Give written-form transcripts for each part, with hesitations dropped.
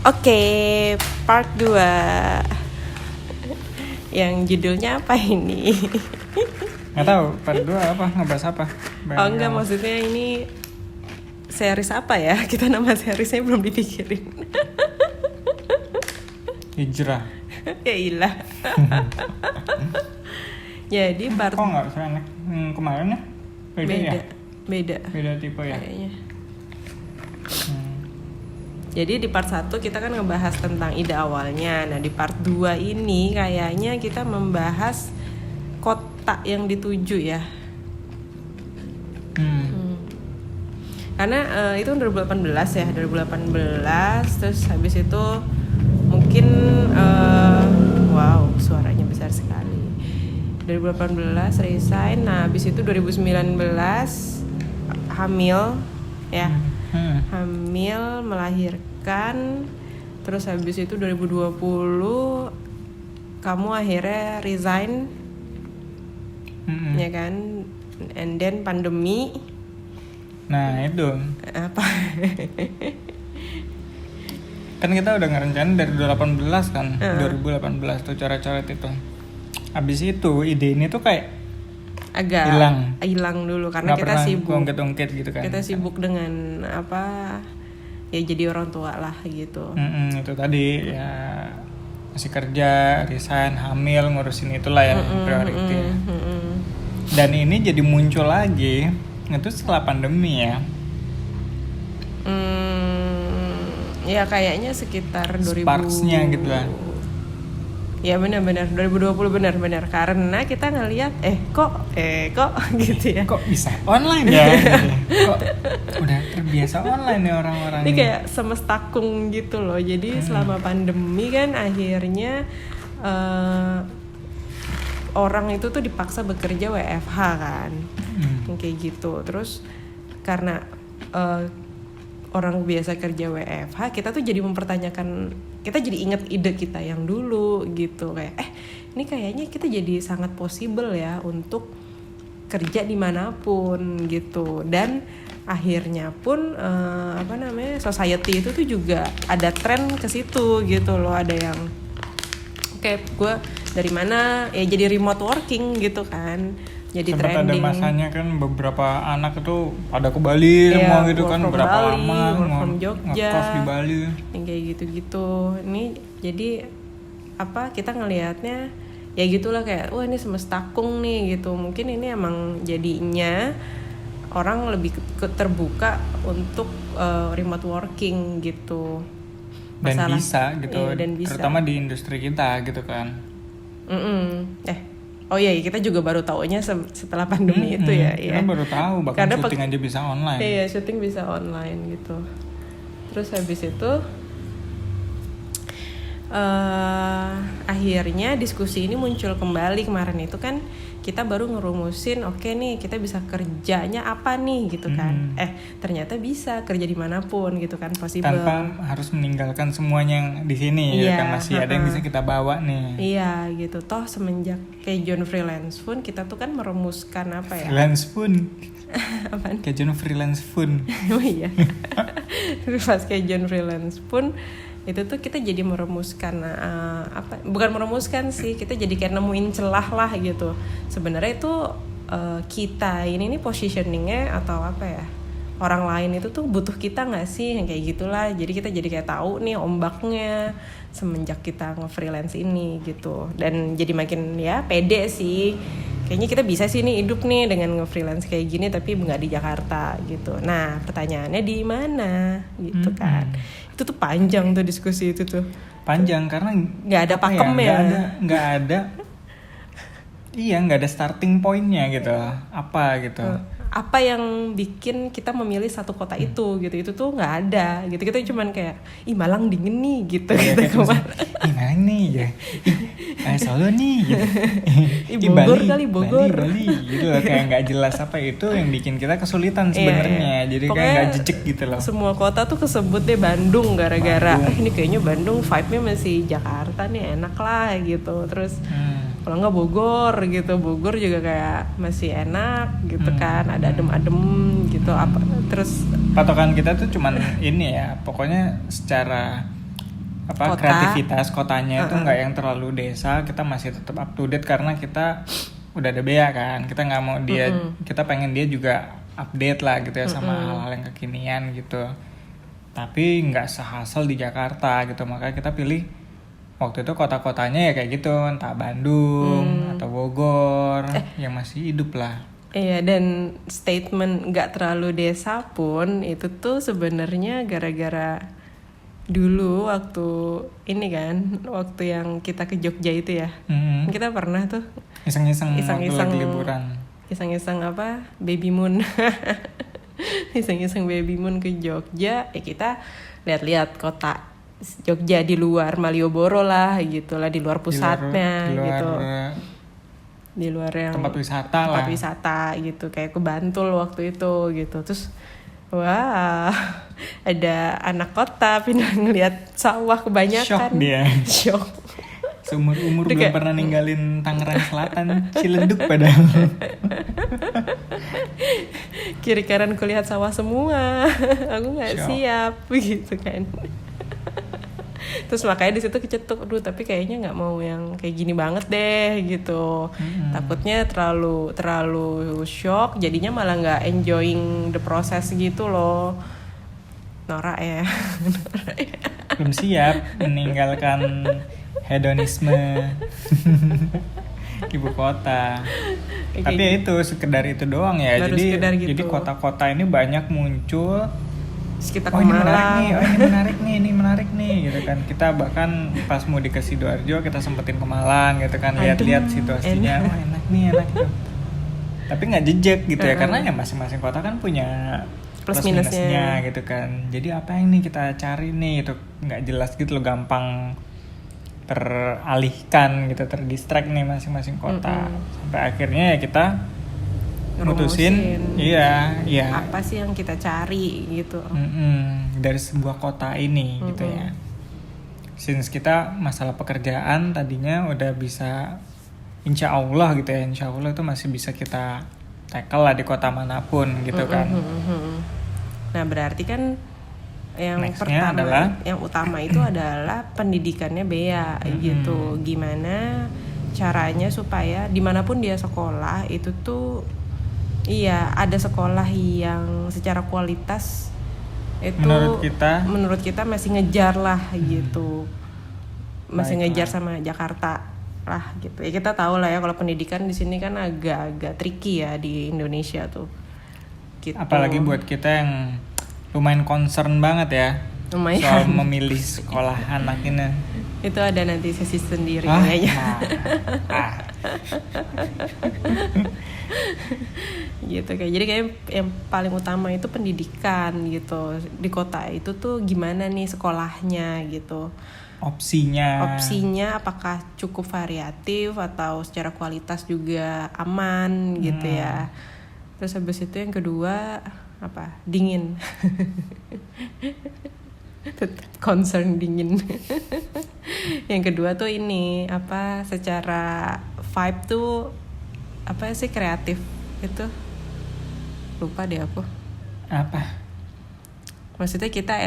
Oke, part 2. Yang judulnya apa ini? Nggak tahu, part 2 apa, ngebahas apa? Oh enggak, maksudnya ini series apa ya? Kita nama seriesnya belum dipikirin. Hijrah. Ya ilah. Jadi part Kok nggak seenak kemarin ya? Beda Tipe ya? kayaknya. Jadi di part 1 kita kan ngebahas tentang ide awalnya. Nah di part 2 ini kayaknya kita membahas kota yang dituju ya. Karena itu 2018 ya, 2018. Terus habis itu mungkin wow suaranya besar sekali. 2018 resign. Nah habis itu 2019 hamil ya. Hamil, melahirkan, terus habis itu 2020 kamu akhirnya resign, ya kan, and then pandemi. Nah itu Apa? kan kita udah ngerencanain dari 2018 kan, 2018 tuh coret-coret itu. Abis itu ide ini tuh kayak agak hilang dulu karena nggak kita sibuk ungkit-ungkit gitu kan. Kita sibuk dengan apa ya, jadi orang tua lah gitu. Itu tadi ya, masih kerja, resign, hamil, ngurusin itulah yang priority. Dan ini jadi muncul lagi itu setelah pandemi ya. Ya kayaknya sekitar 2000 Sparks-nya gitu lah. Ya benar-benar 2020 benar-benar karena kita ngelihat kok gitu ya. Kok bisa online ya? Kok udah terbiasa online nih orang-orang. Ini kayak semestakung gitu loh. Jadi selama pandemi kan akhirnya orang itu tuh dipaksa bekerja WFH kan. Kayak gitu. Terus karena orang biasa kerja WFH, kita tuh jadi mempertanyakan, kita jadi ingat ide kita yang dulu gitu, kayak ini kayaknya kita jadi sangat possible ya untuk kerja dimanapun gitu. Dan akhirnya pun society itu tuh juga ada tren ke situ gitu loh. Ada yang kayak gue dari mana ya jadi remote working gitu kan. Jadi sempat trending. Ada masanya kan beberapa anak itu pada ke Bali semua gitu kan, berapa Bali, lama ngekos di Bali. Yang kayak gitu-gitu. Ini jadi apa, kita ngelihatnya ya gitulah, kayak wah ini semestakung nih gitu. Mungkin ini emang jadinya orang lebih terbuka untuk remote working gitu. Dan bisa gitu, dan bisa. Terutama di industri kita gitu kan. Oh iya, kita juga baru taunya setelah pandemi itu ya. Kita baru tahu bahkan syuting aja bisa online. Iya, syuting bisa online gitu. Terus habis itu akhirnya diskusi ini muncul kembali. Kemarin itu kan kita baru ngerumusin, oke nih kita bisa kerjanya apa nih gitu kan. Ternyata bisa kerja dimanapun gitu kan, possible. Tanpa harus meninggalkan semuanya yang di sini ya kan, masih ada yang bisa kita bawa nih. Iya gitu. Toh semenjak kayak John Freelance pun kita tuh kan merumuskan apa ya? Freelance pun. Apaan? Kayak John Freelance pun. Oh iya. Pas kayak John Freelance pun itu tuh kita jadi merumuskan bukan merumuskan sih, kita jadi kayak nemuin celah lah gitu. Sebenarnya itu kita ini nih positioningnya atau apa ya, orang lain itu tuh butuh kita nggak sih, yang kayak gitulah. Jadi kita jadi kayak tahu nih ombaknya semenjak kita nge-freelance ini gitu. Dan jadi makin ya pede sih, kayaknya kita bisa sih nih hidup nih dengan nge-freelance kayak gini tapi nggak di Jakarta gitu. Nah pertanyaannya di mana gitu kan. Itu tuh panjang tuh diskusi itu tuh. Panjang karena nggak ada pakemnya. Nggak ada. Iya, nggak ada starting pointnya gitu. Apa gitu. Apa yang bikin kita memilih satu kota itu gitu. Itu tuh nggak ada gitu. Kita cuman kayak Malang dingin nih gitu. Malang nih ya. Solo nih gitu. Bogor kali Bogor. Bali gitu loh, kayak nggak jelas apa itu yang bikin kita kesulitan sebenarnya. Jadi pokoknya kayak nggak jejek gitu loh. Semua kota tuh kesebut deh Bandung gara-gara ini kayaknya Bandung vibe-nya masih Jakarta nih, enak lah gitu. Terus kalau nggak Bogor gitu, Bogor juga kayak masih enak gitu kan, ada adem-adem gitu. Apa terus patokan kita tuh cuman ini ya, pokoknya secara apa Kota. kreativitas kotanya itu nggak yang terlalu desa, kita masih tetap up to date karena kita udah ada bea kan, kita nggak mau dia, kita pengen dia juga update lah gitu ya sama hal-hal yang kekinian gitu, tapi nggak sehasal di Jakarta gitu, makanya kita pilih waktu itu kota-kotanya ya kayak gitu, entah Bandung atau Bogor yang masih hidup lah. Iya, dan statement nggak terlalu desa pun itu tuh sebenarnya gara-gara dulu waktu ini kan, waktu yang kita ke Jogja itu ya, kita pernah tuh Iseng-iseng waktu lagi liburan. iseng-iseng apa baby moon, iseng-iseng baby moon ke Jogja, ya kita lihat-lihat kota Jogja di luar Malioboro lah gitu lah, di luar pusatnya di luar, gitu, di luar yang tempat wisata tempat lah. wisata gitu, kayak ke Bantul waktu itu gitu. Terus wah, ada anak kota pindah ngeliat sawah kebanyakan. Shock dia. Shock. Seumur-umur Udah belum kayak- pernah ninggalin Tangerang Selatan, Ciledug padahal. Kiri kanan kulihat sawah semua. Aku nggak Shock. siap gitu kan. Terus makanya di situ kecetuk, aduh tapi kayaknya nggak mau yang kayak gini banget deh gitu. Takutnya terlalu shock, jadinya malah nggak enjoying the process gitu loh. Norak ya. Belum siap meninggalkan hedonisme ibu kota. Kayak Tapi ya itu sekedar itu doang ya. Baru sekedar gitu. Jadi kota-kota ini banyak muncul. Terus kita Oh ke ini menarik Malang. nih, ini menarik nih gitu kan. Kita bahkan pas mau ke Sidoarjo kita sempetin ke Malang gitu kan, lihat-lihat situasinya. enak. Oh enak gitu. Tapi nggak jejak gitu ya, karena ya masing-masing kota kan punya Plus plus minusnya gitu kan. Jadi apa yang nih kita cari nih, itu nggak jelas gitu loh, gampang teralihkan gitu, terdistract nih masing-masing kota. Sampai akhirnya ya kita mutusin, iya apa sih yang kita cari gitu. dari sebuah kota ini gitu ya. Since kita masalah pekerjaan tadinya udah bisa, insya Allah gitu ya, insya Allah itu masih bisa kita tackle lah di kota manapun gitu kan. Nah berarti kan yang Next-nya pertama, adalah yang utama itu adalah pendidikannya Bea gitu. Gimana caranya supaya dimanapun dia sekolah itu tuh, iya ada sekolah yang secara kualitas itu menurut kita masih ngejar lah gitu, masih Baiklah. ngejar sama Jakarta lah gitu. Ya kita tahu lah ya kalau pendidikan di sini kan agak-agak tricky ya di Indonesia tuh. Gitu. apalagi buat kita yang lumayan concern banget ya Lumayan. soal memilih sekolah anak ini. Itu ada nanti sesi sendiri Ah, kayaknya. Gitu kayak, jadi kayak yang paling utama itu pendidikan gitu di kota itu tuh, gimana nih sekolahnya gitu, opsinya apakah cukup variatif atau secara kualitas juga aman gitu ya. Terus habis itu yang kedua apa, dingin. Tetap concern dingin. Yang kedua tuh ini apa, secara vibe tuh apa sih, kreatif itu, lupa deh aku. apa Maksudnya kita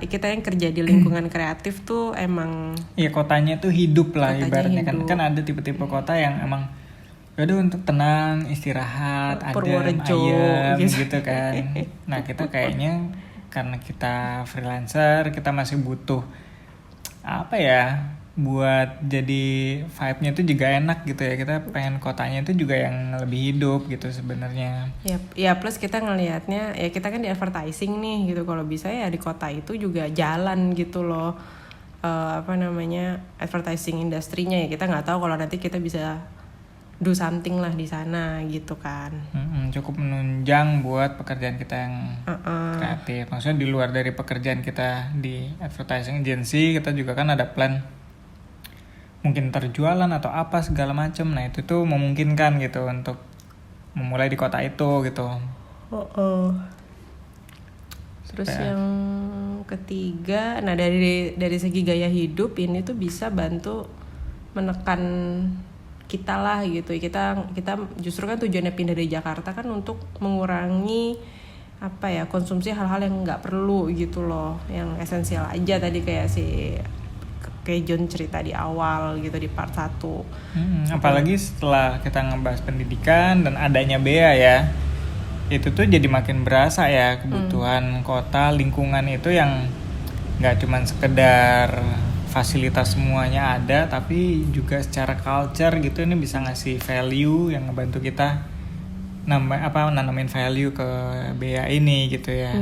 kita yang kerja di lingkungan kreatif tuh emang ya kotanya tuh hidup lah, Kotanya ibaratnya hidup. kan ada tipe-tipe kota yang emang yaudah untuk tenang, istirahat, adem, Purworejo, ayem gitu. gitu kan. Nah kita kayaknya karena kita freelancer, kita masih butuh apa ya, buat jadi vibe-nya itu juga enak gitu ya. Kita pengen kotanya itu juga yang lebih hidup gitu sebenarnya. ya plus kita ngelihatnya ya, kita kan di advertising nih gitu, kalau bisa ya di kota itu juga jalan gitu loh. Apa namanya, advertising industrinya ya, kita nggak tahu kalau nanti kita bisa do something lah di sana gitu kan. Cukup menunjang buat pekerjaan kita yang kreatif. Maksudnya di luar dari pekerjaan kita di advertising agency, kita juga kan ada plan mungkin terjualan atau apa segala macam. Nah itu tuh memungkinkan gitu untuk memulai di kota itu gitu. Terus yang ketiga, nah dari segi gaya hidup ini tuh bisa bantu menekan kita lah gitu. Kita justru kan tujuannya pindah dari Jakarta kan untuk mengurangi apa ya, konsumsi hal-hal yang nggak perlu gitu loh, yang esensial aja tadi kayak si kayak John cerita di awal gitu di part 1. Apalagi setelah kita ngebahas pendidikan dan adanya bea ya, itu tuh jadi makin berasa ya kebutuhan kota, lingkungan itu yang nggak cuman sekedar fasilitas semuanya ada, tapi juga secara culture gitu ini bisa ngasih value yang ngebantu kita nanamin value ke bea ini gitu ya.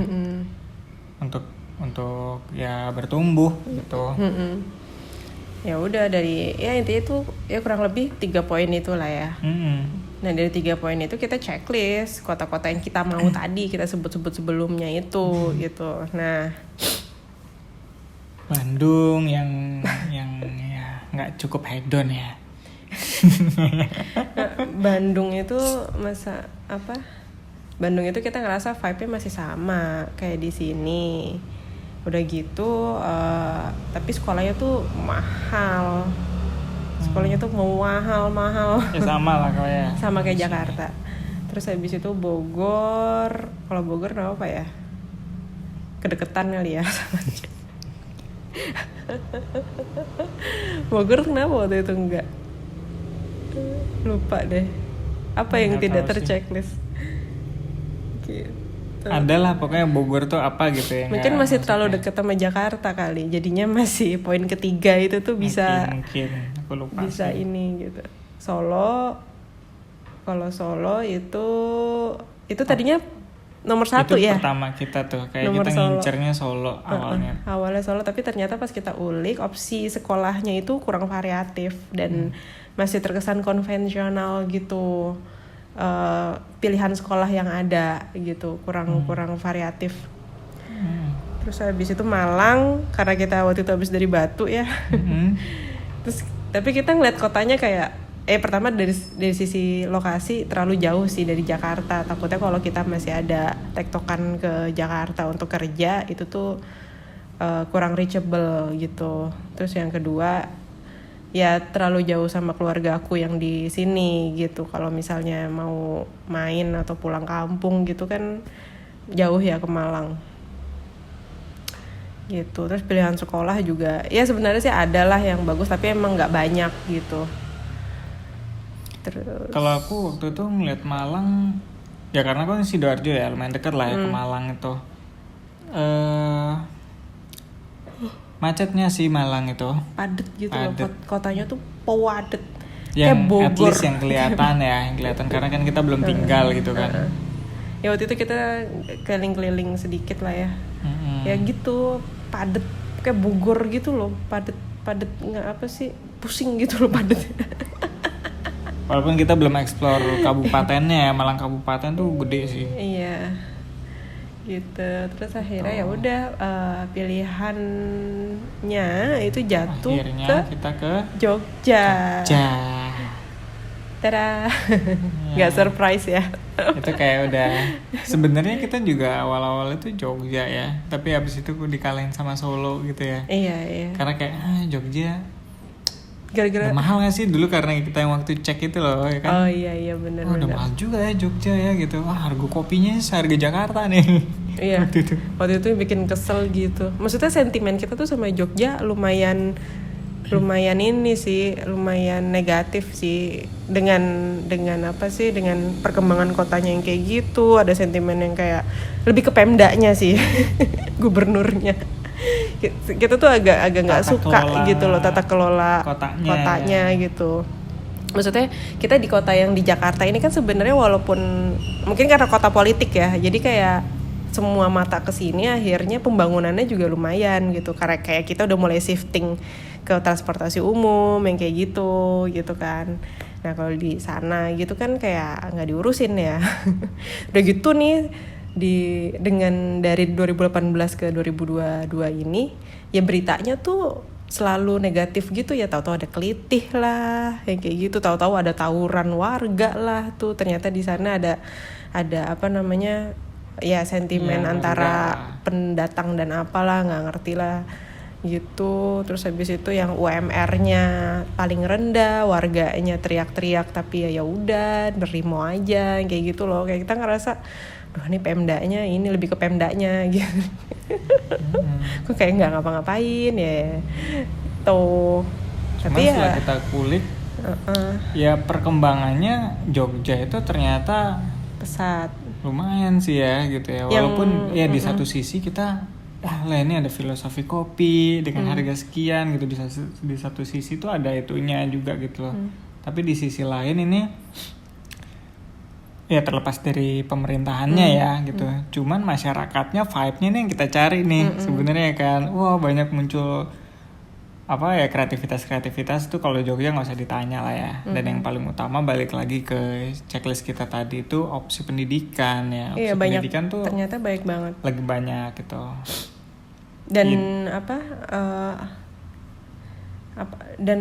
Untuk ya bertumbuh gitu. Ya udah dari ya intinya itu ya kurang lebih 3 poin itulah ya. Nah dari 3 poin itu kita checklist kota-kota yang kita mau tadi kita sebut-sebut sebelumnya itu gitu. Nah Bandung yang ya nggak cukup hedon ya. Bandung itu Bandung itu kita ngerasa vibe-nya masih sama kayak di sini. Udah gitu tapi sekolahnya tuh mahal. Sekolahnya tuh mahal. Ya sama lah kayak. Sama kayak Jakarta. Terus habis itu Bogor. Kalau Bogor kenapa ya? Kedeketan kali ya sama Bogor kenapa waktu itu enggak? Lupa deh. Apa yang tidak terchecklist? Gitu. Adalah pokoknya Bogor tuh apa gitu ya. Mungkin masih terlalu dekat sama Jakarta kali. Jadinya masih poin ketiga itu tuh bisa mungkin aku lupa bisa sih. Ini gitu. Solo. Kalau Solo itu tadinya nomor 1 itu ya. Itu pertama kita tuh kayak nomor kita Solo. ngincernya Solo awalnya. Awalnya Solo, tapi ternyata pas kita ulik opsi sekolahnya itu kurang variatif dan masih terkesan konvensional gitu. Pilihan sekolah yang ada gitu kurang variatif. Terus habis itu Malang karena kita waktu itu habis dari Batu ya. Terus tapi kita ngeliat kotanya kayak pertama dari sisi lokasi terlalu jauh sih dari Jakarta. Takutnya kalau kita masih ada tektokan ke Jakarta untuk kerja itu tuh kurang reachable gitu. Terus yang kedua ya terlalu jauh sama keluarga aku yang di sini gitu. Kalau misalnya mau main atau pulang kampung gitu kan jauh ya ke Malang gitu. Terus pilihan sekolah juga ya sebenarnya sih ada lah yang bagus tapi emang nggak banyak gitu. Terus kalau aku waktu itu ngeliat Malang ya karena aku di Sidoarjo ya lumayan dekat lah ya ke Malang itu. Macetnya sih Malang itu padet gitu loh, kotanya tuh padet yang kayak Bogor. At least yang kelihatan ya, yang kelihatan karena kan kita belum tinggal gitu kan. Ya waktu itu kita keliling-keliling sedikit lah ya. Ya gitu padet kayak Bogor gitu loh, padet nggak apa sih, pusing gitu loh padet. Walaupun kita belum explore kabupatennya ya, Malang kabupaten tuh gede sih. Iya, gitu. Terus akhirnya ya udah pilihannya itu jatuh akhirnya kita ke Jogja. Tada, nggak surprise ya? Itu kayak udah. Sebenarnya kita juga awal-awal itu Jogja ya, tapi habis itu dikalahin sama Solo gitu ya. Iya. Karena kayak Jogja. Gara-gara mahal nggak sih dulu karena kita yang waktu cek itu loh ya kan. Oh iya benar. Udah mahal juga ya Jogja ya gitu. Harga kopinya seharga Jakarta nih. Iya. Waktu itu bikin kesel gitu. Maksudnya sentimen kita tuh sama Jogja lumayan ini sih, lumayan negatif sih dengan apa sih dengan perkembangan kotanya yang kayak gitu. Ada sentimen yang kayak lebih ke Pemdanya sih. Gubernurnya. Kita tuh agak nggak suka gitu loh tata kelola kotanya gitu. Maksudnya kita di kota yang di Jakarta ini kan sebenarnya walaupun mungkin karena kota politik ya, jadi kayak semua mata kesini akhirnya pembangunannya juga lumayan gitu. Karena kayak kita udah mulai shifting ke transportasi umum yang kayak gitu kan. Nah kalau di sana gitu kan kayak nggak diurusin ya. Udah gitu nih dengan dari 2018 ke 2022 ini ya beritanya tuh selalu negatif gitu ya, tahu-tahu ada kelitih lah yang kayak gitu, tahu-tahu ada tawuran warga lah tuh, ternyata di sana ada apa namanya ya sentimen antara pendatang dan apalah nggak ngerti lah gitu. Terus habis itu yang UMR-nya paling rendah, warganya teriak-teriak tapi ya udah nerimo aja kayak gitu loh. Kayak kita ngerasa duh ini Pemdanya, ini lebih ke Pemdanya gitu. Kok kayak nggak ngapa-ngapain ya gitu. Cuman Tapi setelah ya kita kulik, ya perkembangannya Jogja itu ternyata pesat. lumayan sih ya gitu ya. Walaupun ya di satu sisi kita lah ini ada filosofi kopi dengan harga sekian gitu, di satu sisi tuh ada itunya juga gitu loh. Tapi di sisi lain ini ya terlepas dari pemerintahannya ya gitu. Cuman masyarakatnya vibe-nya nih yang kita cari nih sebenarnya kan. Wah, banyak muncul apa ya kreativitas tuh kalau Jogja nggak usah ditanya lah ya. Dan yang paling utama balik lagi ke checklist kita tadi itu opsi pendidikan ya. Opsi pendidikan tuh ternyata baik banget. lagi banyak gitu. Dan dan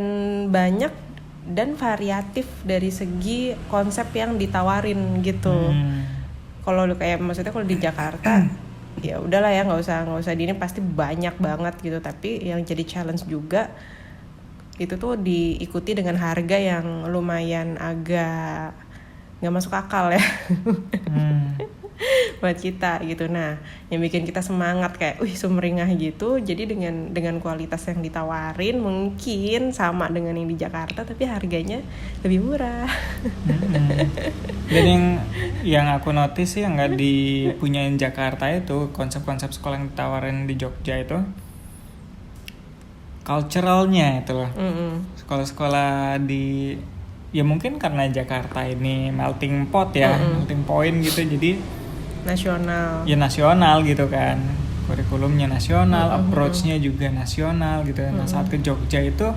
banyak dan variatif dari segi konsep yang ditawarin gitu. Kalau kayak maksudnya kalau di Jakarta ya udahlah ya nggak usah di ini pasti banyak banget gitu, tapi yang jadi challenge juga itu tuh diikuti dengan harga yang lumayan agak nggak masuk akal ya buat kita gitu. Nah, yang bikin kita semangat kayak sumringah gitu, jadi dengan kualitas yang ditawarin mungkin sama dengan yang di Jakarta tapi harganya lebih murah. Dan yang aku notice sih yang nggak dipunyain Jakarta itu konsep-konsep sekolah yang ditawarin di Jogja itu culturalnya itu loh. Sekolah-sekolah di ya mungkin karena Jakarta ini melting pot ya, melting point gitu, jadi nasional gitu kan, kurikulumnya nasional, approach-nya juga nasional gitu. Nah saat ke Jogja itu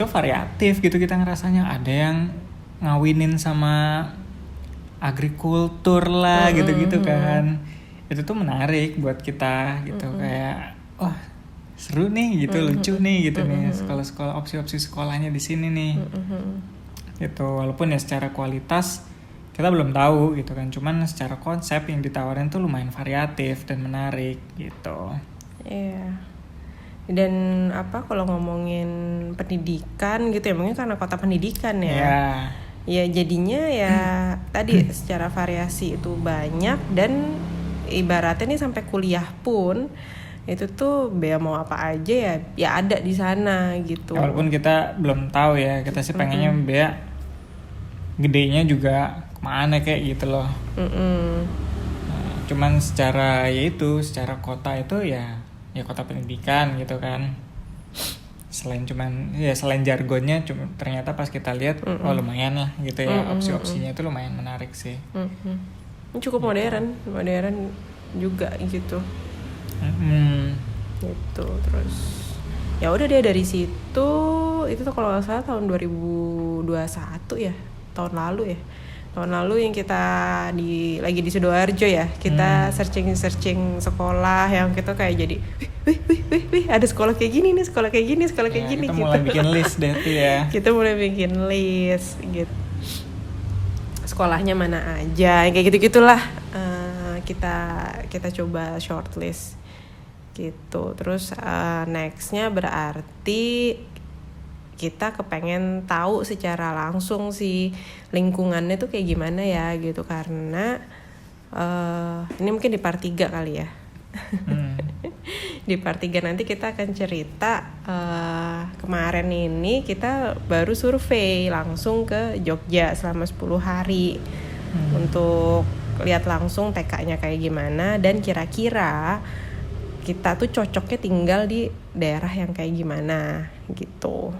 variatif gitu, kita ngerasanya ada yang ngawinin sama agrikultur lah gitu-gitu kan. Itu tuh menarik buat kita gitu, kayak wah seru nih gitu, lucu nih gitu nih sekolah-sekolah, opsi-opsi sekolahnya di sini nih gitu. Walaupun ya secara kualitas kita belum tahu gitu kan, cuman secara konsep yang ditawarin tuh lumayan variatif dan menarik gitu. Iya. Dan kalau ngomongin pendidikan gitu ya, mungkin karena kota pendidikan ya. Ya jadinya ya tadi secara variasi itu banyak, dan ibaratnya nih sampai kuliah pun itu tuh bea mau apa aja ya ada di sana gitu. Walaupun kita belum tahu ya, kita sih pengennya bea gedenya juga kemana kayak gitu loh. Nah, cuman secara kota itu ya kota pendidikan gitu kan. Selain jargonnya, ternyata pas kita lihat lumayan lah gitu ya, opsi-opsinya itu lumayan menarik sih. Cukup modern juga gitu. Gitu. Terus ya udah deh, dari situ itu tuh kalau nggak salah tahun 2021 ya, tahun lalu yang kita lagi di Sidoarjo ya, kita searching sekolah yang kita kayak jadi wih ada sekolah kayak gini nih, sekolah kayak gini kita gitu. mulai bikin list deh tuh ya. Kita mulai bikin list gitu, sekolahnya mana aja kayak gitu-gitulah. Kita coba shortlist gitu. Terus nextnya berarti kita kepengen tahu secara langsung sih lingkungannya tuh kayak gimana ya gitu, karena ini mungkin di part 3 kali ya. Di part 3 nanti kita akan cerita kemarin ini kita baru survei langsung ke Jogja selama 10 hari untuk lihat langsung TK-nya kayak gimana, dan kira-kira kita tuh cocoknya tinggal di daerah yang kayak gimana gitu.